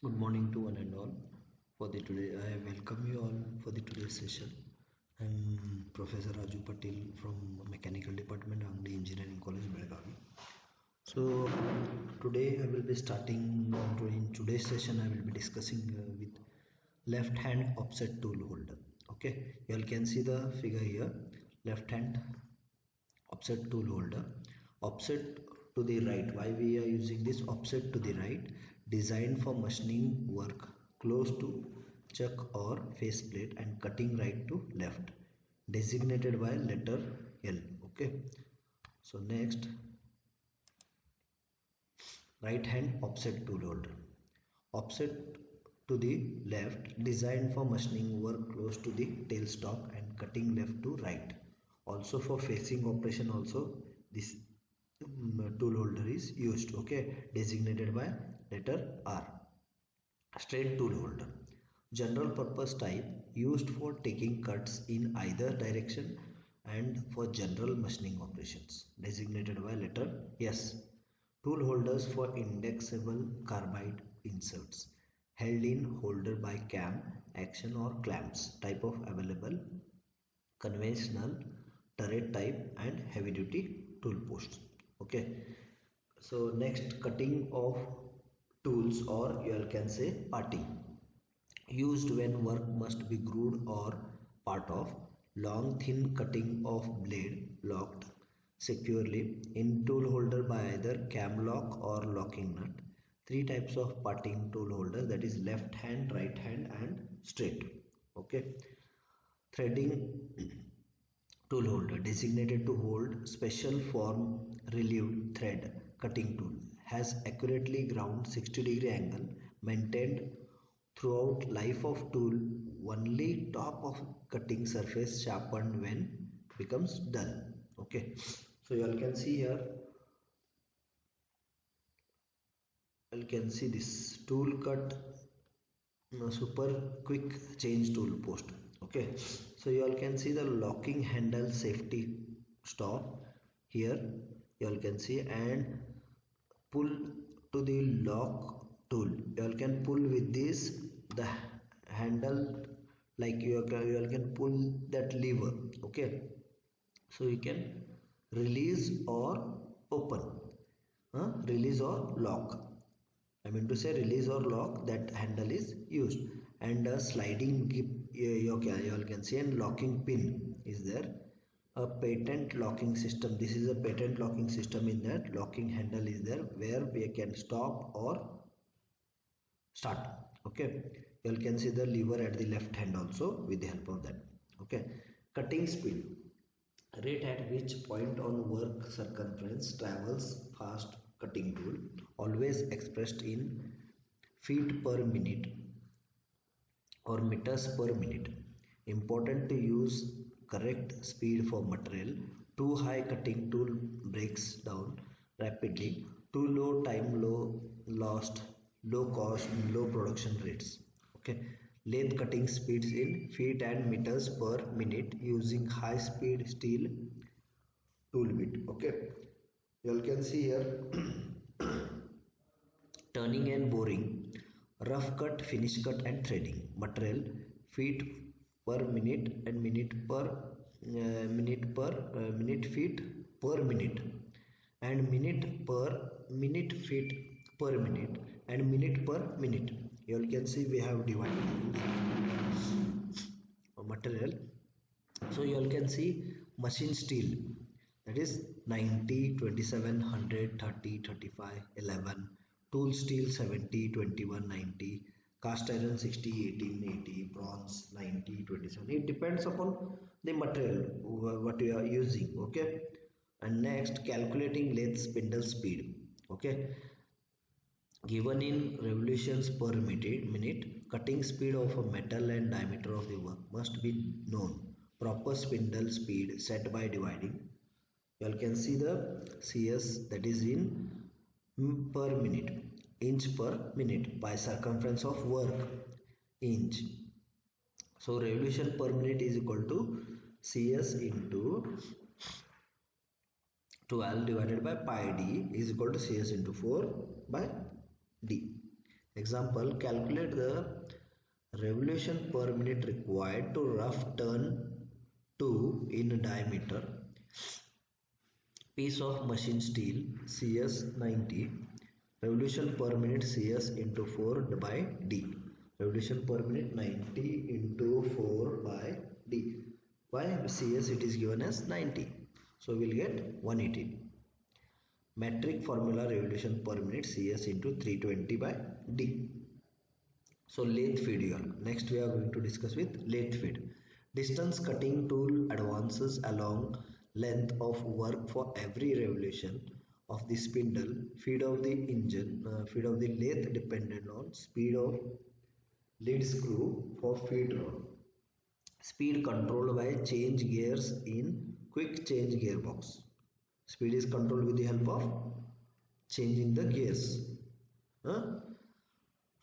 Good morning to one and all. For the today, I welcome you all for the today's session. I'm Professor Raju Patil from Mechanical Department, Angli Engineering College, Belgavi. So today I will be starting. In today's session, I will be discussing with left hand offset tool holder. Okay, you all can see the figure here. Left hand offset tool holder, offset to the right. Why we are using this offset to the right? Designed for machining work close to chuck or faceplate and cutting right to left, designated by letter L. Okay, so next, right hand offset tool holder, offset to the left, designed for machining work close to the tailstock and cutting left to right. Also for facing operation also this tool holder is used. Okay, designated by letter R. Straight tool holder, general purpose type, used for taking cuts in either direction and for general machining operations, designated by letter S. Tool holders for indexable carbide inserts, held in holder by cam action or clamps, type of available: conventional, turret type and heavy duty tool posts. Okay, so next, cutting of tools, or you all can say parting, used when work must be glued or part of. Long thin cutting of blade locked securely in tool holder by either cam lock or locking nut. Three types of parting tool holder, that is left hand, right hand and straight. Okay, threading tool holder, designated to hold special form relieved thread cutting tool, has accurately ground 60-degree angle, maintained throughout life of tool, only top of cutting surface sharpened when becomes dull. Okay, so you all can see here, you can see this tool cut super quick change tool post. Okay, so you all can see the locking handle safety stop here, you all can see, and pull to the lock tool, you all can pull with this the handle, like you all can pull that lever. Okay, so you can release or open, release or lock, I mean to say release or lock, that handle is used. And a sliding grip, you all can see, and locking pin is there. A patent locking system, this is a patent locking system, in that locking handle is there where we can stop or start. Okay, you all can see the lever at the left hand also with the help of that. Okay, cutting speed, rate at which point on work circumference travels fast cutting tool, always expressed in feet per minute or meters per minute. Important to use correct speed for material. Too high cutting tool breaks down rapidly. Too low time, low lost, low cost, low production rates. Okay. Lathe cutting speeds in feet and meters per minute using high speed steel tool bit. Okay. You all can see here turning and boring, rough cut, finish cut and threading. Material, feet per minute and minute feet per minute, and minute per minute feet per minute, and minute per minute. You all can see we have divided material. So you all can see machine steel, that is 90, 27, 100, 30, 35, 11. Tool steel 70, 21, 90. Cast iron 60, 18, 80. Bronze 90, 27. It depends upon the material what you are using. Okay. And next, calculating lathe spindle speed. Okay, given in revolutions per minute, cutting speed of a metal and diameter of the work must be known. Proper spindle speed set by dividing. You all can see the CS, that is in per minute, inch per minute by circumference of work, inch. So revolution per minute is equal to CS into 12 divided by pi d is equal to CS into 4 by d. Example, calculate the revolution per minute required to rough turn 2 in diameter piece of machine steel CS 90 revolution per minute CS into 4 by D. Revolution per minute 90 into 4 by D. Why CS it is given as 90. So we'll get 180. Metric formula revolution per minute CS into 320 by D. So lathe feed here. Next we are going to discuss with lathe feed. Distance cutting tool advances along length of work for every revolution of the spindle. Feed of the engine, feed of the lathe dependent on speed of lead screw for feed rod. Speed controlled by change gears in quick change gearbox. Speed is controlled with the help of changing the gears. Huh?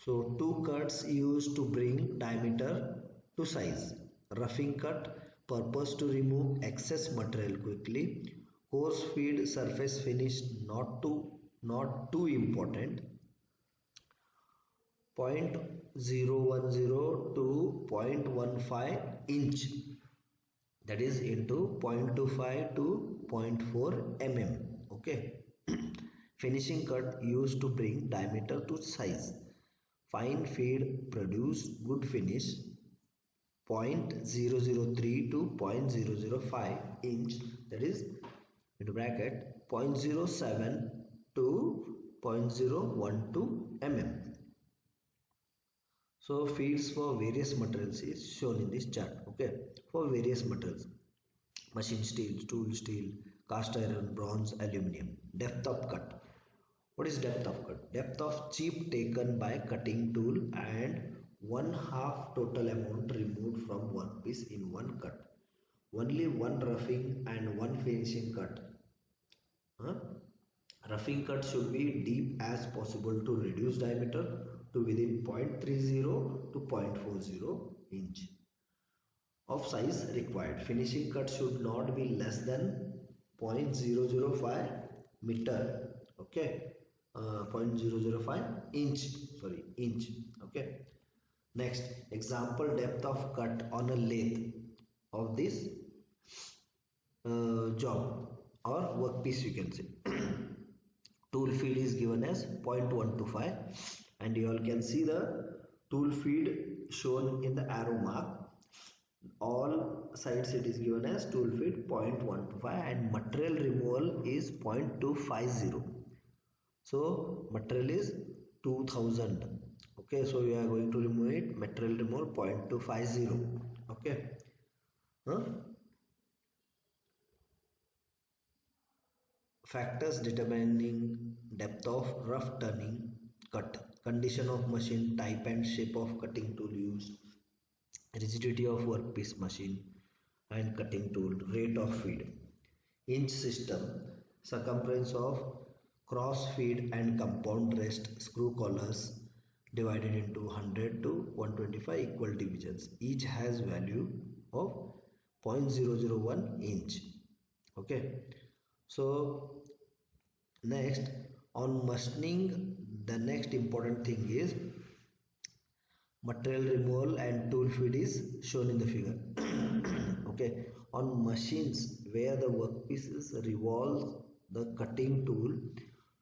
So two cuts used to bring diameter to size. Roughing cut, purpose to remove excess material quickly. Coarse feed, surface finish not too important. 0.010 to 0.15 inch, that is into 0.25 to 0.4 mm. Okay. Finishing cut used to bring diameter to size. Fine feed produce good finish 0.003 to 0.005 inch, that is into bracket 0.07 to 0.012 mm. So feeds for various materials is shown in this chart. Okay, for various materials: machine steel, tool steel, cast iron, bronze, aluminium. Depth of cut. What is depth of cut? Depth of chip taken by cutting tool and one half total amount removed from workpiece in one cut. Only one roughing and one finishing cut. Huh? Roughing cut should be deep as possible to reduce diameter to within 0.30 to 0.40 inch of size required. Finishing cut should not be less than 0.005 meter. Okay. 0.005 inch, okay. Next, example depth of cut on a lathe of this job or workpiece, you can say. Tool feed is given as 0.125 and you all can see the tool feed shown in the arrow mark. All sides it is given as tool feed 0.125 and material removal is 0.250. So material is 2000. Okay, so we are going to remove it. Material removal 0.250. Okay. Huh? Factors determining depth of rough turning cut: condition of machine, type and shape of cutting tool used, rigidity of workpiece machine and cutting tool, rate of feed. Inch system: circumference of cross feed and compound rest screw collars divided into 100 to 125 equal divisions. Each has value of 0.001 inch. Okay. So next, on machining, the next important thing is material removal and tool feed is shown in the figure. Okay, on machines where the workpieces revolve, the cutting tool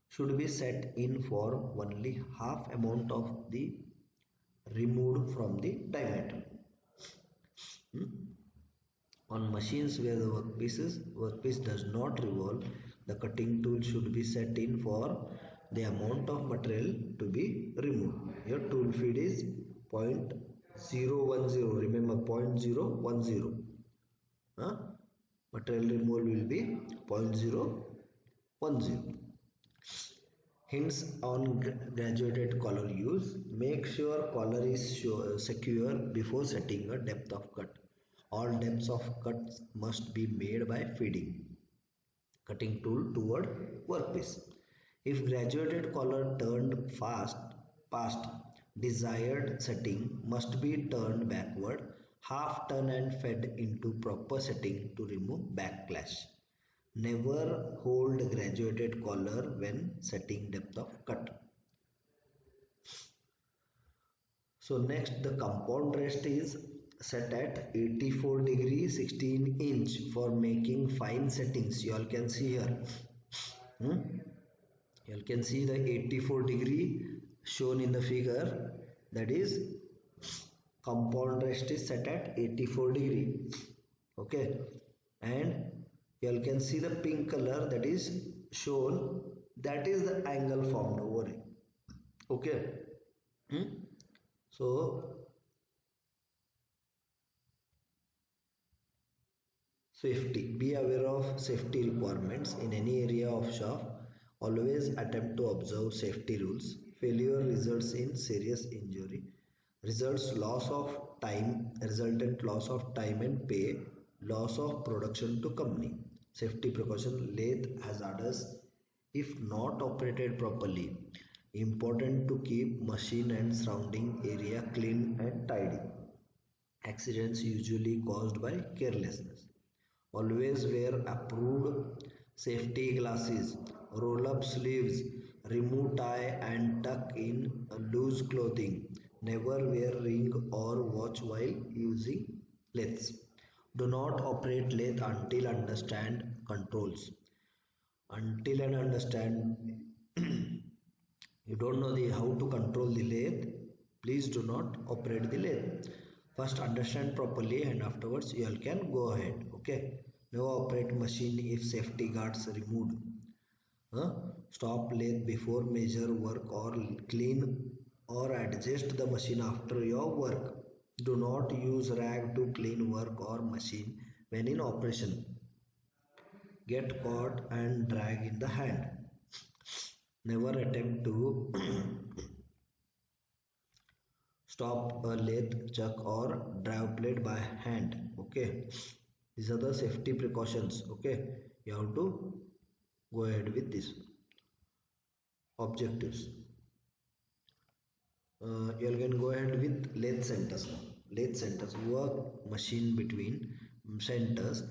should be set in for only half amount of the removed from the diameter. On machines where the workpiece does not revolve, the cutting tool should be set in for the amount of material to be removed. Your tool feed is 0.010. Remember 0.010. Material removal will be 0.010. Hints on graduated collar use: make sure collar is secure before setting a depth of cut. All depths of cuts must be made by feeding cutting tool toward workpiece. If graduated collar turned past desired setting must be turned backward, half turn and fed into proper setting to remove backlash. Never hold graduated collar when setting depth of cut. So next, the compound rest is set at 84 degree 16 inch for making fine settings. You all can see here. Hmm? You all can see the 84 degree shown in the figure. That is, compound rest is set at 84 degree. Okay, and you all can see the pink color that is shown. That is the angle formed over it. Okay. Hmm? So safety. Be aware of safety requirements in any area of shop. Always attempt to observe safety rules. Failure results in serious injury. Resultant loss of time and pay, loss of production to company. Safety precaution, lathe hazardous if not operated properly. Important to keep machine and surrounding area clean and tidy. Accidents usually caused by carelessness. Always wear approved safety glasses, roll up sleeves, remove tie and tuck in loose clothing. Never wear ring or watch while using lathes. Do not operate lathe until understand controls. Until and understand you don't know the how to control the lathe, please do not operate the lathe. First understand properly and afterwards you all can go ahead. Okay, never operate machine if safety guards removed. Huh? Stop lathe before measure work or clean or adjust the machine after your work. Do not use rag to clean work or machine when in operation. Get caught and drag in the hand. Never attempt to stop a lathe, chuck or drive blade by hand. Okay, these are the safety precautions. Okay, you have to go ahead with this. Objectives, you can go ahead with lathe centers now. Lathe centers work machine between centers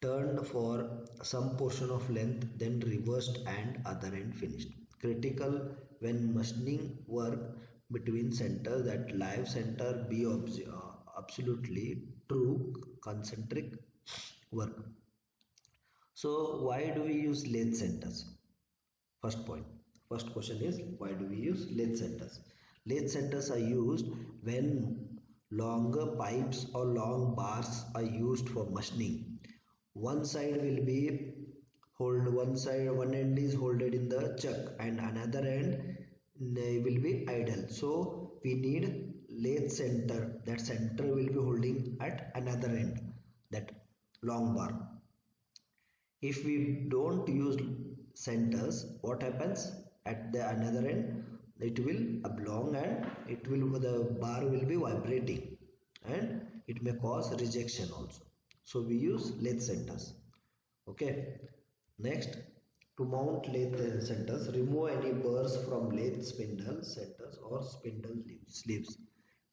turned for some portion of length, then reversed and other end finished. Critical when machining work between centers that live center be absolutely true concentric work. So why do we use lathe centers? First point. First question is, why do we use lathe centers? Lathe centers are used when longer pipes or long bars are used for machining. One side will be one end is holded in the chuck and another end will be idle. So we need lathe center. That center will be holding at another end, that long bar. If we don't use centers, what happens at the another end? It will oblong and the bar will be vibrating and it may cause rejection also. So we use lathe centers. Okay. Next, to mount lathe centers, remove any burrs from lathe spindle centers or spindle sleeves.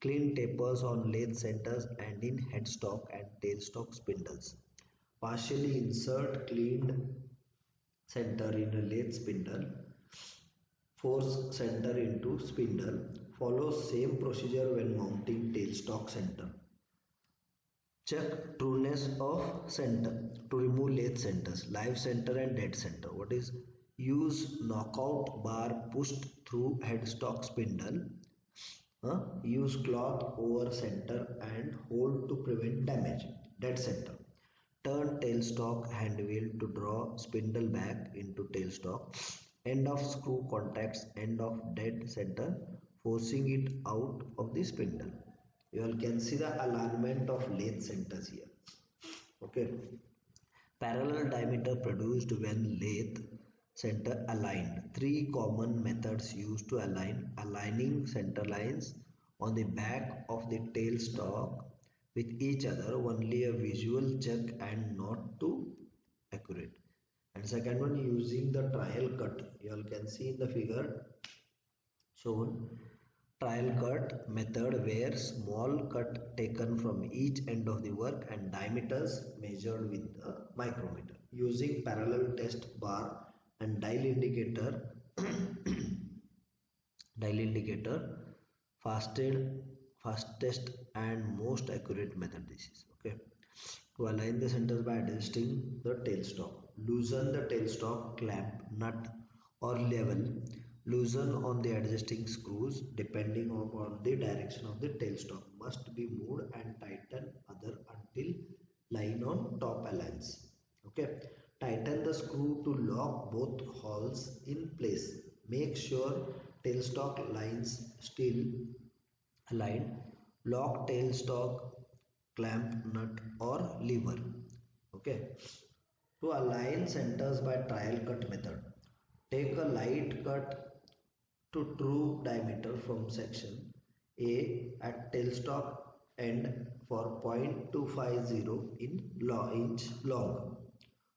Clean tapers on lathe centers and in headstock and tailstock spindles. Partially insert cleaned center in a lathe spindle. Force center into spindle. Follow same procedure when mounting tailstock center. Check trueness of center to remove lathe centers, live center and dead center. What is? Use knockout bar pushed through headstock spindle. Use cloth over center and hold to prevent damage. Dead center. Turn tailstock handwheel to draw spindle back into tailstock. End of screw contacts end of dead center, forcing it out of the spindle. You all can see the alignment of lathe centers here. Okay. Parallel diameter produced when lathe center aligned. Three common methods used to aligning center lines on the back of the tailstock with each other, only a visual check and not too accurate. And second one, using the trial cut. You all can see in the figure shown trial cut method, where small cut taken from each end of the work and diameters measured with a micrometer. Using parallel test bar and dial indicator fasted fastest and most accurate method this is. Okay, to align the centers by adjusting the tailstock, loosen the tailstock clamp nut or level, loosen on the adjusting screws depending upon the direction of the tailstock must be moved and tighten other until line on top aligns. Okay, tighten the screw to lock both holes in place, make sure tailstock lines still aligned, lock tailstock clamp nut or lever. Okay, to align centers by trial cut method, take a light cut to true diameter from section A at tailstock end for 0.250 inch long.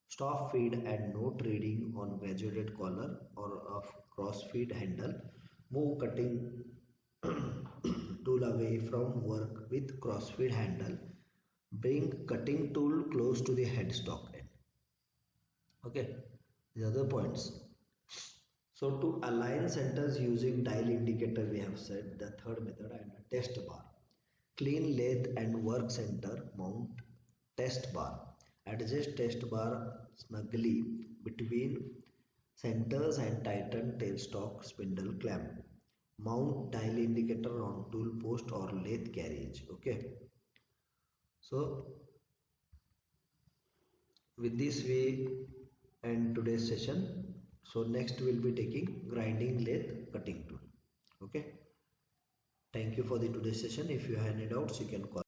Stop feed and note reading on graduated collar or of cross feed handle. Move cutting tool away from work with cross feed handle. Bring cutting tool close to the headstock end. Okay, the other points. So to align centers using dial indicator, we have said the third method and a test bar. Clean lathe and work center mount test bar. Adjust test bar snugly between centers and tighten tailstock spindle clamp. Mount dial indicator on tool post or lathe carriage. Okay. So with this we end today's session. So next we'll be taking grinding lathe cutting tool. Okay, thank you for the today's session. If you have any doubts you can call